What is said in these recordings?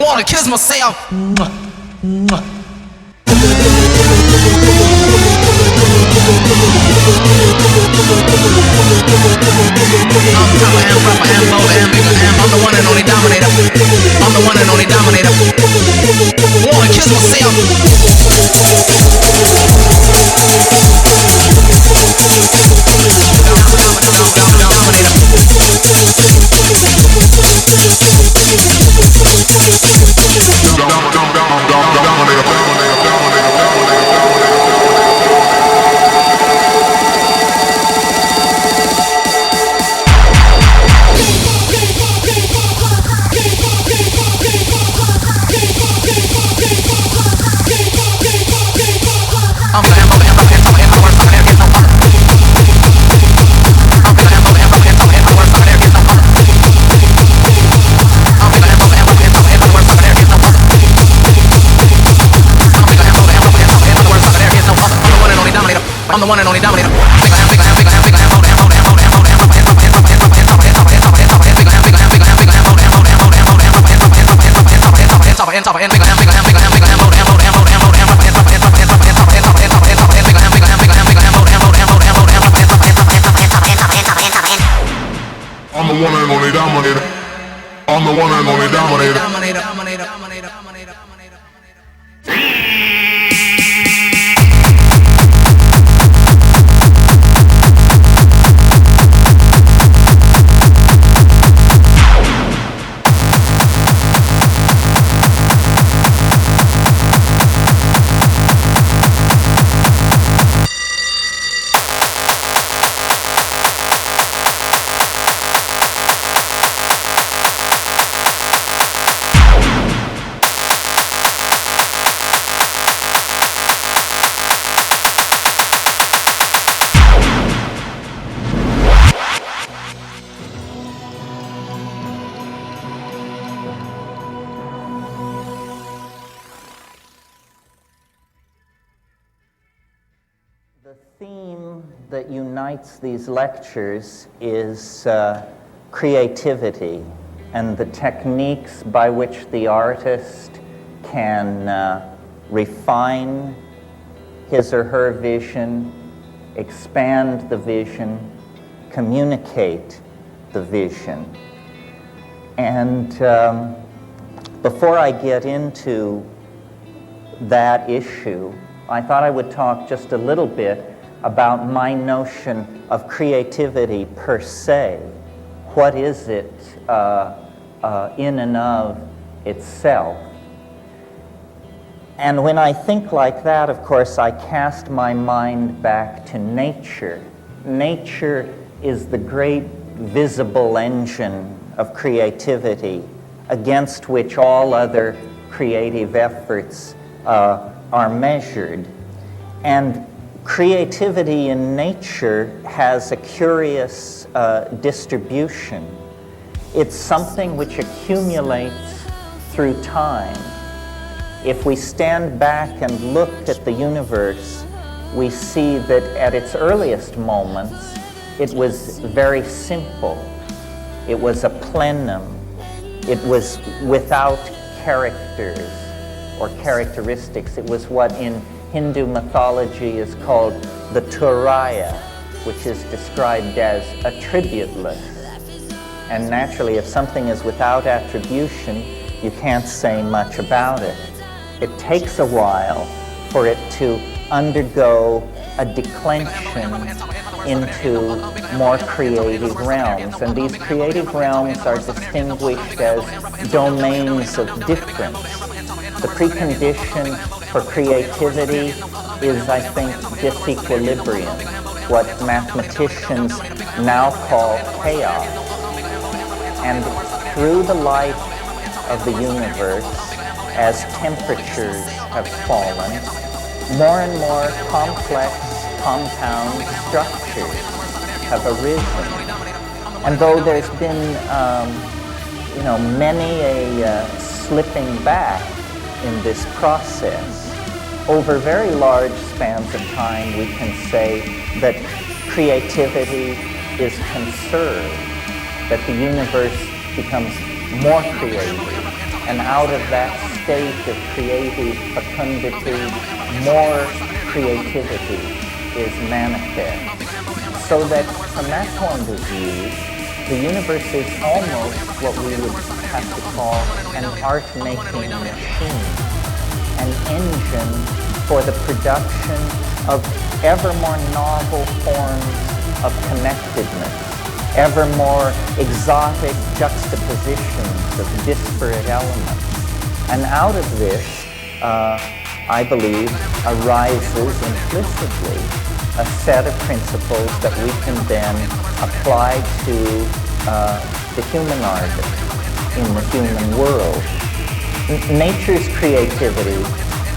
Wanna kiss myself. I'm tougher and rougher and bolder and bigger and I'm the one and only dominator. I'm the one and only dominator. Wanna kiss myself. I'm the one and only dominator. I'm the one and only dominator. I'm the one and only dominator. The theme that unites these lectures is creativity and the techniques by which the artist can refine his or her vision, expand the vision, communicate the vision. And before I get into that issue, I thought I would talk just a little bit about my notion of creativity per se. What is it in and of itself? And when I think like that, of course, I cast my mind back to nature. Nature is the great visible engine of creativity against which all other creative efforts are measured. And creativity in nature has a curious distribution. It's something which accumulates through time. If we stand back and look at the universe, we see that at its earliest moments, it was very simple. It was a plenum. It was without characters or characteristics. It was what in Hindu mythology is called the Turaya, which is described as attributeless. And naturally, if something is without attribution, you can't say much about it. It takes a while for it to undergo a declension into more creative realms. And these creative realms are distinguished as domains of difference. The precondition for creativity is, I think, disequilibrium, what mathematicians now call chaos. And through the life of the universe, as temperatures have fallen, more and more complex, compound structures have arisen. And though there's been, many a slipping back in this process, over very large spans of time, we can say that creativity is conserved, that the universe becomes more creative, and out of that state of creative fecundity, more creativity is manifest. So that from that point of view, the universe is almost what we would have to call an art-making machine, an engine for the production of ever more novel forms of connectedness, ever more exotic juxtapositions of disparate elements. And out of this, I believe, arises implicitly a set of principles that we can then apply to the human artist in the human world. Nature's creativity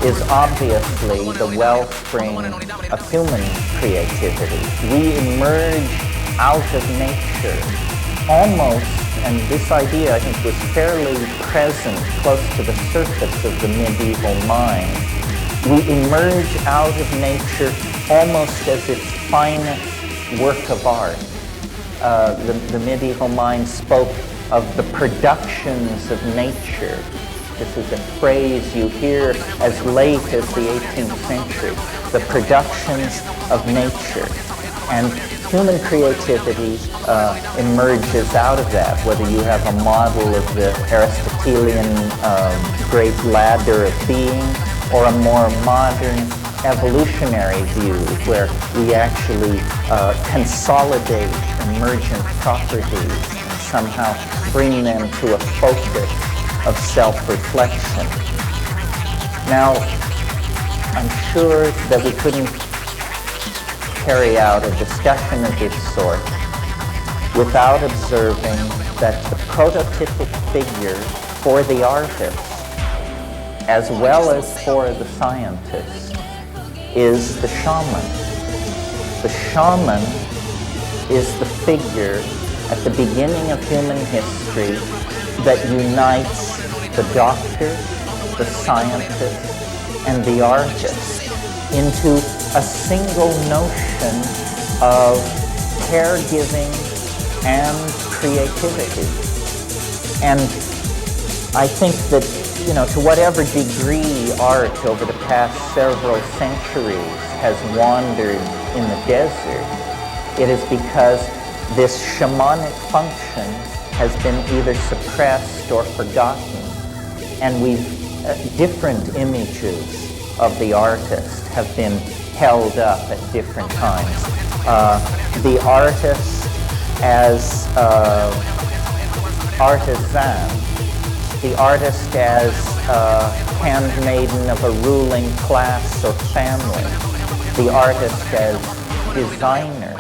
is obviously the wellspring of human creativity. We emerge out of nature almost, and this idea I think was fairly present close to the surface of the medieval mind. We emerge out of nature almost as its finest work of art. The medieval mind spoke of the productions of nature. This is a phrase you hear as late as the 18th century, the productions of nature. And human creativity emerges out of that, whether you have a model of the Aristotelian great ladder of being, or a more modern evolutionary view where we actually consolidate emergent properties and somehow bring them to a focus of self-reflection. Now, I'm sure that we couldn't carry out a discussion of this sort without observing that the prototypic figure for the artist, as well as for the scientist, is the shaman. The shaman is the figure at the beginning of human history that unites the doctor, the scientist, and the artist into a single notion of caregiving and creativity. And I think that, to whatever degree art over the past several centuries has wandered in the desert, it is because this shamanic function has been either suppressed or forgotten, and different images of the artist have been held up at different times. The artist as artisan, the artist as handmaiden of a ruling class or family, the artist as designer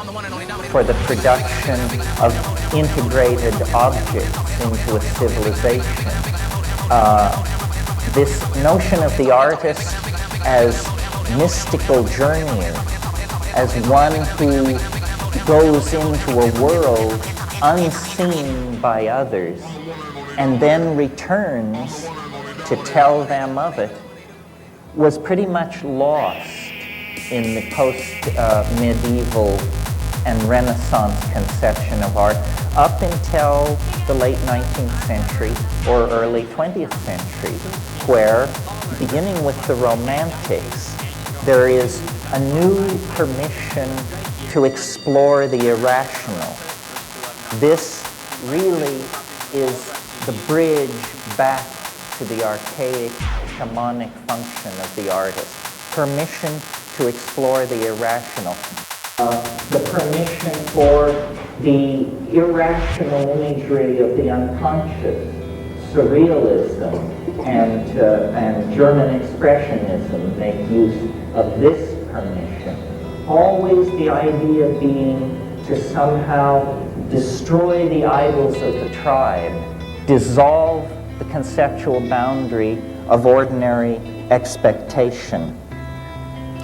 for the production of integrated objects into a civilization. This notion of the artist as mystical journeyer, as one who goes into a world unseen by others and then returns to tell them of it, was pretty much lost in the post-medieval and Renaissance conception of art up until the late 19th century or early 20th century, where, beginning with the Romantics, there is a new permission to explore the irrational. This really is the bridge back to the archaic shamanic function of the artist. Permission to explore the irrational. The permission for the irrational imagery of the unconscious, surrealism, and German expressionism make use of this permission. Always the idea being to somehow destroy the idols of the tribe, dissolve the conceptual boundary of ordinary expectation.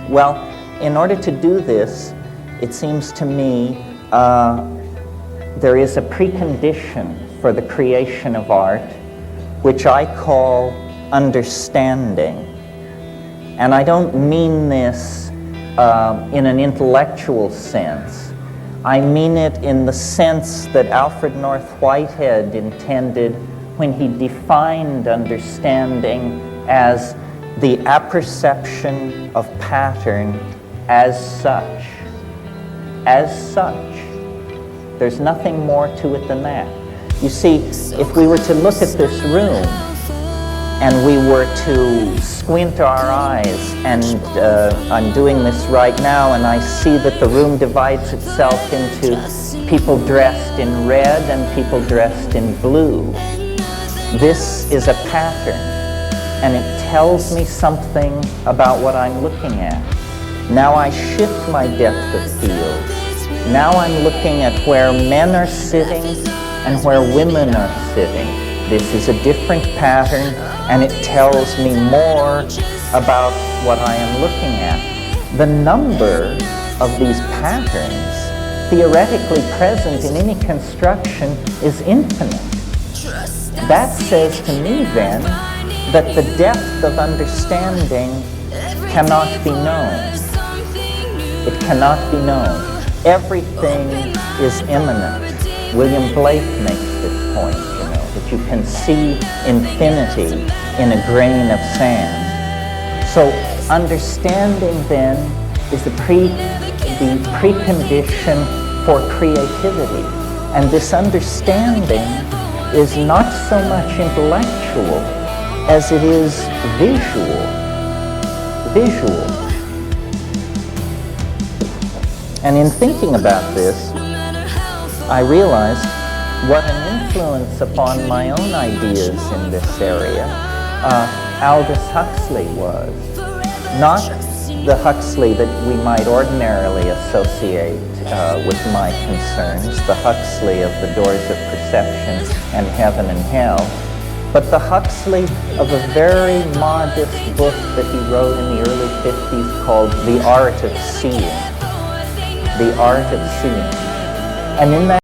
Well, in order to do this, it seems to me there is a precondition for the creation of art, which I call understanding. And I don't mean this in an intellectual sense. I mean it in the sense that Alfred North Whitehead intended when he defined understanding as the apperception of pattern as such. As such. There's nothing more to it than that. You see, if we were to look at this room and we were to squint our eyes, and I'm doing this right now, and I see that the room divides itself into people dressed in red and people dressed in blue. This is a pattern, and it tells me something about what I'm looking at. Now I shift my depth of field. Now I'm looking at where men are sitting and where women are sitting. This is a different pattern, and it tells me more about what I am looking at. The number of these patterns, theoretically present in any construction, is infinite. That says to me, then, that the depth of understanding cannot be known. It cannot be known. Everything is immanent. William Blake makes this point, that you can see infinity in a grain of sand. So understanding then is the precondition for creativity. And this understanding is not so much intellectual as it is visual. And in thinking about this, I realized what an influence upon my own ideas in this area Aldous Huxley was. Not the Huxley that we might ordinarily associate with my concerns, the Huxley of The Doors of Perception and Heaven and Hell, but the Huxley of a very modest book that he wrote in the early 50s called The Art of Seeing. The Art of Seeing. And in that